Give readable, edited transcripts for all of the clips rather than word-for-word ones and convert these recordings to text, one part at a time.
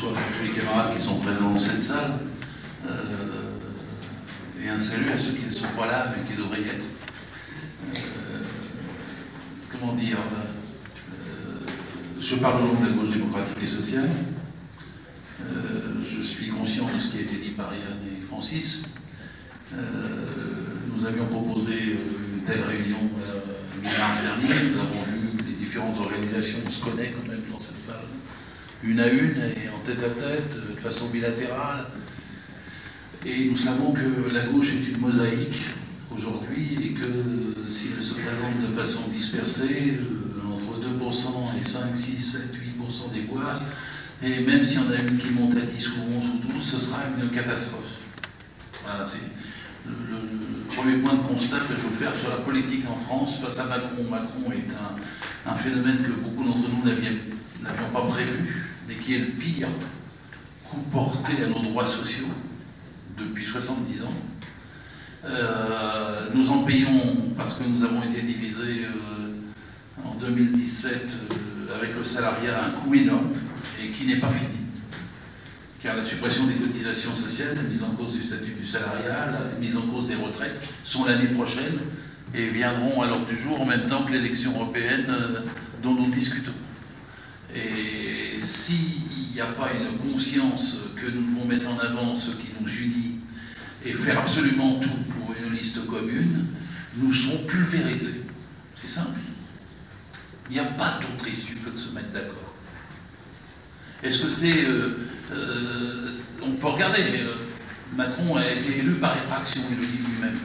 bonsoir à tous les camarades qui sont présents dans cette salle. Et un salut à ceux qui ne sont pas là, mais qui devraient y être. Comment dire, je parle au nom de la gauche démocratique et sociale. Je suis conscient de ce qui a été dit par Yann et Francis. Nous avions proposé une telle réunion mi-mars dernier. Nous avons vu les différentes organisations, on se connaît quand même dans cette salle, une à une et en tête-à-tête, de façon bilatérale. Et nous savons que la gauche est une mosaïque aujourd'hui et que si elle se présente de façon dispersée, entre 2% et 5, 6, 7, 8% des voix, et même s'il y en a une qui monte à 10 ou 11 ou 12, ce sera une catastrophe. Voilà, c'est le premier point de constat que je veux faire sur la politique en France face à Macron. Macron est un phénomène que beaucoup d'entre nous n'avions pas prévu, mais qui est le pire coup porté à nos droits sociaux depuis 70 ans. Nous en payons parce que nous avons été divisés en 2017 avec le salariat un coût énorme et qui n'est pas fini. Car la suppression des cotisations sociales, la mise en cause du statut du salariat, la mise en cause des retraites sont l'année prochaine et viendront à l'ordre du jour en même temps que l'élection européenne dont nous discutons. Et s'il n'y a pas une conscience que nous devons mettre en avant ce qui nous unit et faire absolument tout pour une liste commune, nous serons pulvérisés. C'est simple. Il n'y a pas d'autre issue que de se mettre d'accord. Est-ce que c'est... on peut regarder, Macron a été élu par effraction, il le dit lui-même.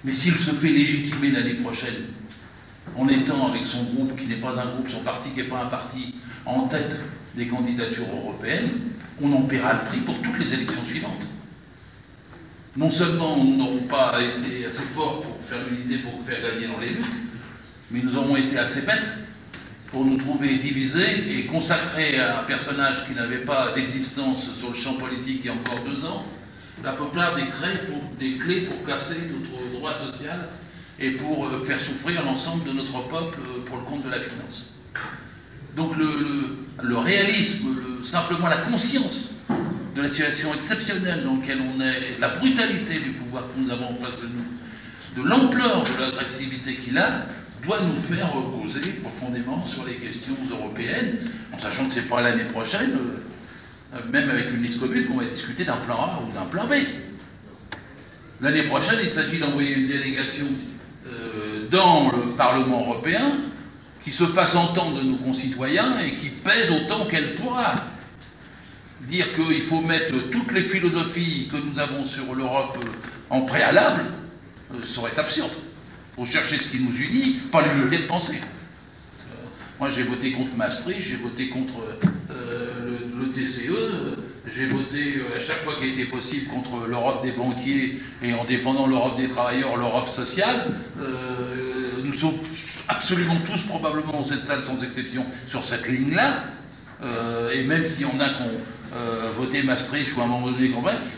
Mais s'il se fait légitimer l'année prochaine, en étant avec son groupe, qui n'est pas un groupe, son parti qui n'est pas un parti, en tête des candidatures européennes, on en paiera le prix pour toutes les élections suivantes. Non seulement nous n'aurons pas été assez forts pour faire l'unité, pour faire gagner dans les luttes, mais nous aurons été assez bêtes pour nous trouver divisés et consacrer à un personnage qui n'avait pas d'existence sur le champ politique il y a encore 2 ans, la peuplade des clés pour casser notre droit social et pour faire souffrir l'ensemble de notre peuple pour le compte de la finance. Donc le réalisme, simplement la conscience de la situation exceptionnelle dans laquelle on est, la brutalité du pouvoir que nous avons en face de nous, de l'ampleur de l'agressivité qu'il a, doit nous faire causer profondément sur les questions européennes, en sachant que ce n'est pas l'année prochaine, même avec une liste commune, qu'on va discuter d'un plan A ou d'un plan B. L'année prochaine, il s'agit d'envoyer une délégation dans le Parlement européen qui se fasse entendre de nos concitoyens et qui pèse autant qu'elle pourra. Dire qu'il faut mettre toutes les philosophies que nous avons sur l'Europe en préalable serait absurde. Il faut chercher ce qui nous unit, pas l'unité de pensée. Moi, j'ai voté contre Maastricht, j'ai voté contre le TCE, j'ai voté à chaque fois qu'il était possible contre l'Europe des banquiers et en défendant l'Europe des travailleurs, l'Europe sociale. Nous sommes absolument tous, probablement dans cette salle sans exception, sur cette ligne-là. Et même s'il y en a qui ont voté Maastricht ou à un moment donné,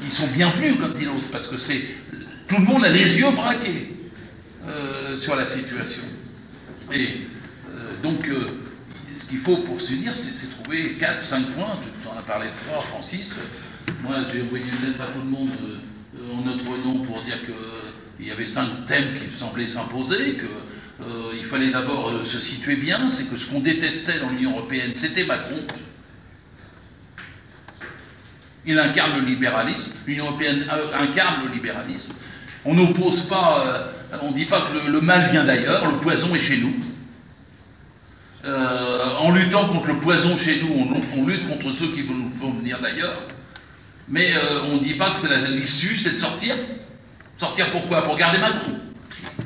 ils sont bienvenus comme dit l'autre, parce que tout le monde a les yeux braqués sur la situation. Et donc, ce qu'il faut pour s'unir, c'est trouver 4, 5 points. Tu en as parlé de 3, Francis. Moi, j'ai envoyé une lettre à tout le monde en notre nom pour dire qu'il y avait 5 thèmes qui semblaient s'imposer, qu'il fallait d'abord se situer bien, c'est que ce qu'on détestait dans l'Union européenne, c'était Macron. Il incarne le libéralisme, l'Union européenne incarne le libéralisme. On n'oppose pas, on ne dit pas que le mal vient d'ailleurs, le poison est chez nous. En luttant contre le poison chez nous, on lutte contre ceux qui nous font venir d'ailleurs. Mais on ne dit pas que l'issue, c'est de sortir. Sortir pourquoi? Pour garder Macron.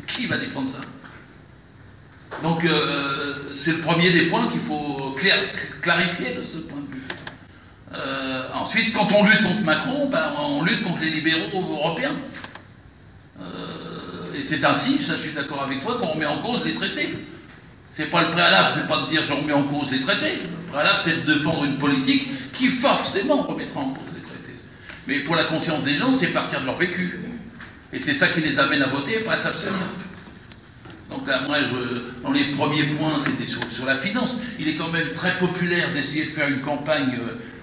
Qui va défendre ça? Donc c'est le premier des points qu'il faut clarifier de ce point de vue. Ensuite, quand on lutte contre Macron, on lutte contre les libéraux européens. Et c'est ainsi, ça je suis d'accord avec toi, qu'on remet en cause les traités. C'est pas le préalable, c'est pas de dire je remets en cause les traités. Le préalable, c'est de défendre une politique qui forcément remettra en cause les traités. Mais pour la conscience des gens, c'est partir de leur vécu. Et c'est ça qui les amène à voter et pas à s'abstenir. Donc là, moi, dans les premiers points, c'était sur la finance. Il est quand même très populaire d'essayer de faire une campagne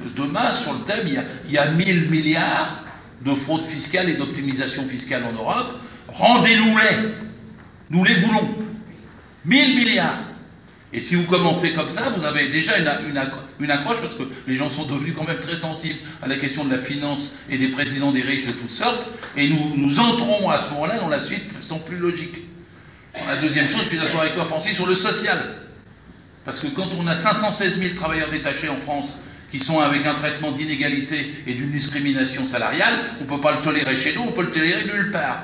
de masse sur le thème. Il y a 1000 milliards de fraude fiscale et d'optimisation fiscale en Europe. Rendez-nous-les. Nous les voulons. 1000 milliards. Et si vous commencez comme ça, vous avez déjà une accroche, parce que les gens sont devenus quand même très sensibles à la question de la finance et des présidents des riches de toutes sortes, et nous entrons à ce moment-là dans la suite de façon plus logique. La deuxième chose, je suis d'accord avec toi, Francis, sur le social. Parce que quand on a 516 000 travailleurs détachés en France, qui sont avec un traitement d'inégalité et d'une discrimination salariale, on ne peut pas le tolérer chez nous, on peut le tolérer nulle part.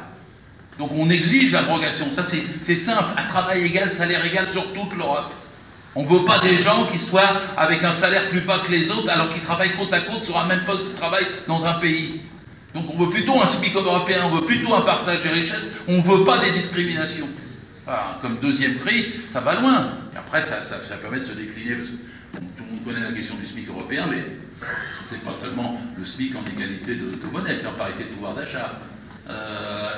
Donc on exige l'abrogation. Ça c'est simple, à travail égal, salaire égal sur toute l'Europe. On ne veut pas des gens qui soient avec un salaire plus bas que les autres alors qu'ils travaillent côte à côte sur un même poste de travail dans un pays. Donc on veut plutôt un SMIC européen, on veut plutôt un partage des richesses, on ne veut pas des discriminations. Voilà, comme deuxième cri, ça va loin. Et après ça permet de se décliner, parce que tout le monde connaît la question du SMIC européen, mais c'est pas seulement le SMIC en égalité de monnaie, c'est en parité de pouvoir d'achat.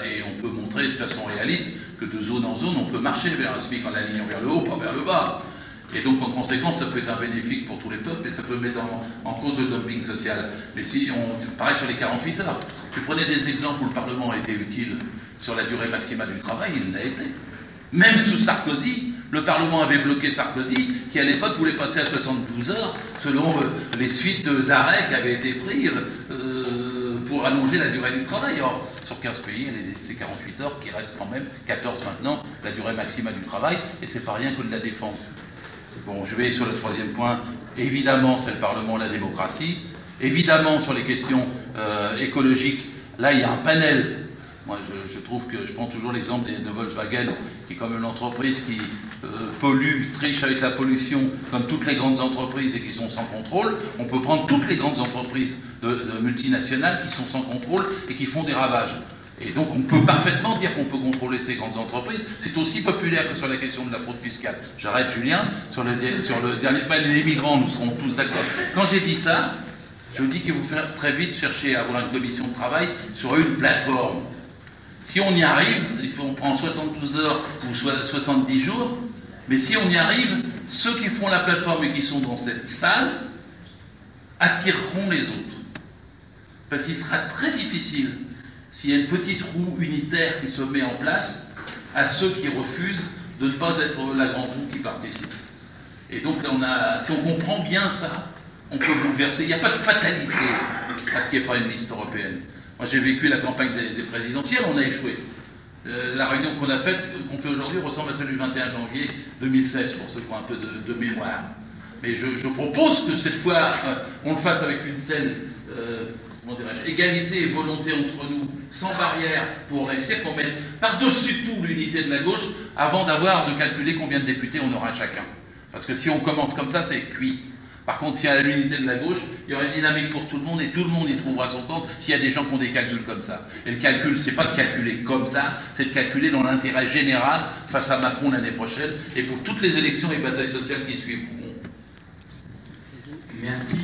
Et on peut montrer de façon réaliste que de zone en zone, on peut marcher vers un SMIC en alignant vers le haut, pas vers le bas. Et donc, en conséquence, ça peut être un bénéfice pour tous les peuples et ça peut mettre en cause le dumping social. Mais si on, pareil sur les 48 heures, tu prenais des exemples où le Parlement a été utile sur la durée maximale du travail, il l'a été. Même sous Sarkozy, le Parlement avait bloqué Sarkozy, qui à l'époque voulait passer à 72 heures, selon les suites d'arrêts qui avaient été prises pour allonger la durée du travail. Or, sur 15 pays, c'est 48 heures qui restent quand même, 14 maintenant, la durée maximale du travail, et c'est pas rien que de la défense. Bon, je vais sur le troisième point. Évidemment, c'est le Parlement, la démocratie. Évidemment, sur les questions écologiques, là, il y a un panel. Moi, je trouve que, je prends toujours l'exemple de Volkswagen, qui est comme une entreprise qui pollue, triche avec la pollution, comme toutes les grandes entreprises et qui sont sans contrôle. On peut prendre toutes les grandes entreprises de multinationales qui sont sans contrôle et qui font des ravages. Et donc on peut parfaitement dire qu'on peut contrôler ces grandes entreprises. C'est aussi populaire que sur la question de la fraude fiscale. J'arrête, Julien. Sur le dernier panel des migrants, nous serons tous d'accord. Quand j'ai dit ça, je dis qu'il faut très vite chercher à avoir une commission de travail sur une plateforme. Si on y arrive, on prend 72 heures ou 70 jours, mais si on y arrive, ceux qui font la plateforme et qui sont dans cette salle attireront les autres. Parce qu'il sera très difficile, s'il y a une petite roue unitaire qui se met en place, à ceux qui refusent de ne pas être la grande roue qui participe. Et donc là, si on comprend bien ça, on peut bouleverser. Il n'y a pas de fatalité à ce qu'il n'y ait pas une liste européenne. Moi, j'ai vécu la campagne des présidentielles, on a échoué. La réunion qu'on a faite, qu'on fait aujourd'hui, ressemble à celle du 21 janvier 2016, pour ceux qui ont un peu de mémoire. Mais je propose que cette fois, on le fasse avec une telle égalité et volonté entre nous, sans barrière, pour réussir, qu'on mette par-dessus tout l'unité de la gauche, avant d'avoir de calculer combien de députés on aura chacun. Parce que si on commence comme ça, c'est cuit. Par contre, s'il y a l'unité de la gauche, il y aura une dynamique pour tout le monde et tout le monde y trouvera son compte s'il y a des gens qui ont des calculs comme ça. Et le calcul, c'est pas de calculer comme ça, c'est de calculer dans l'intérêt général face à Macron l'année prochaine et pour toutes les élections et batailles sociales qui suivront. Merci.